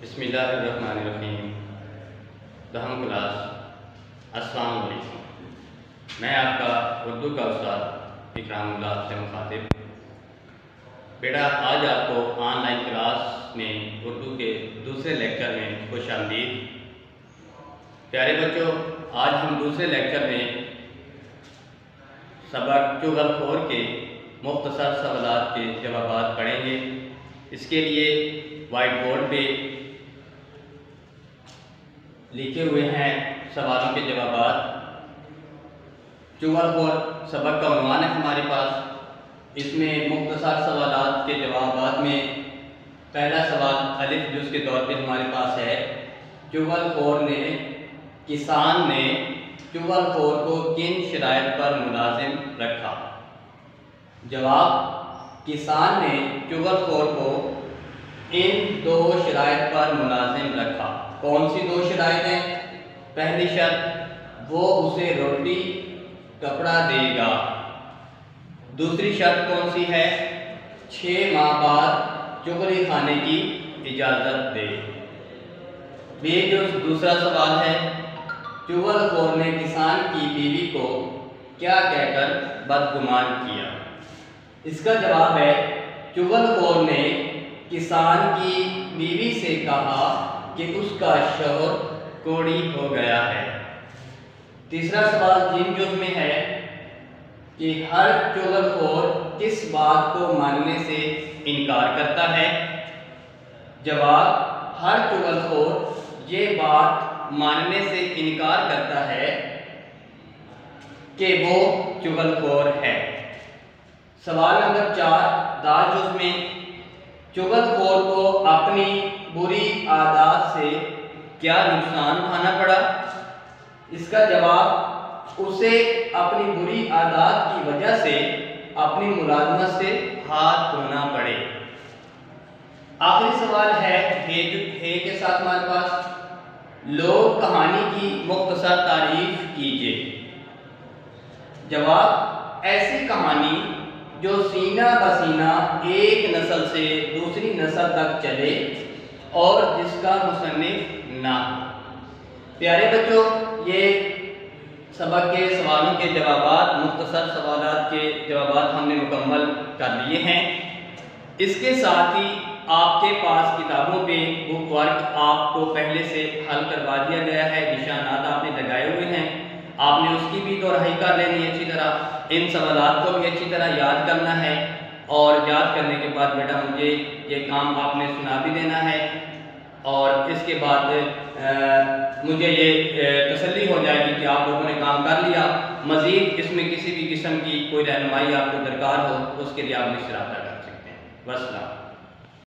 बिस्मिल्लाहिर्रहमानिर्रहीम। दहम क्लास। अस्सलाम वालेकुम। मैं आपका उर्दू का उस्ताद इकरामुल्लाह से मुखातिब। बेटा, आज आपको ऑनलाइन क्लास में उर्दू के दूसरे लेक्चर में खुशामदीद। प्यारे बच्चों, आज हम दूसरे लेक्चर में सबक चुगलखोर के मुख्तसर सवालात के जवाब पढ़ेंगे। इसके लिए वाइट बोर्ड पे लिखे हुए हैं सवालों के जवाब। चुगलखोर सबक का उन्वान है हमारे पास। इसमें मुख्तसर सवालात के जवाब में पहला सवाल अलिफ जुज़ के तौर पे हमारे पास है। किसान ने चुगलखोर को किन शराइत पर मुलाजिम रखा? जवाब, किसान ने चुगलखोर को इन दो शराइत पर मुलाजिम रखा। कौन सी दो शराइत हैं? पहली शर्त, वो उसे रोटी कपड़ा देगा। दूसरी शर्त कौन सी है? 6 माह बाद चुगली खाने की इजाज़त दे। ये जो दूसरा सवाल है, चुगलखोर ने किसान की बीवी को क्या कहकर बदगुमान किया? इसका जवाब है, चुगलखोर ने किसान की बीवी से कहा कि उसका शौहर कोड़ी हो गया है। तीसरा सवाल जीम जुज़ में है कि हर चुगलखोर किस बात को मानने से इनकार करता है? जवाब, हर चुगलखोर ये बात मानने से इनकार करता है कि वो चुगलखोर है। सवाल नंबर 4 दाल जुज़ में, चुगलखोर को अपनी बुरी आदत से क्या नुकसान उठाना पड़ा? इसका जवाब, उसे अपनी बुरी आदत की वजह से अपनी मुलाजमत से हाथ धोना पड़े। आखिरी सवाल है हे के साथ हमारे पास, लोग कहानी की मुख्तसर तारीफ कीजिए। जवाब, ऐसी कहानी जो सीना बसीना एक नस्ल से दूसरी नस्ल तक चले और जिसका मुसन्निफ ना हो। प्यारे बच्चों, ये सबक के सवालों के जवाब, मुख्तसर सवालात के जवाब हमने मुकम्मल कर लिए हैं। इसके साथ ही आपके पास किताबों पे बुक वर्क आपको पहले से हल करवा दिया गया है। निशानात आपने लगाए हुए हैं, आपने उसकी भी दोहराई कर लेनी है अच्छी तरह। इन सवालात को भी अच्छी तरह याद करना है और याद करने के बाद बेटा मुझे ये काम आपने सुना भी देना है और इसके बाद मुझे ये तसल्ली हो जाएगी कि आप लोगों ने काम कर लिया। मज़ीद इसमें किसी भी किस्म की कोई रहनुमाई आपको दरकार हो, उसके लिए आप मुझसे रब्ता कर सकते हैं। वस्सलाम।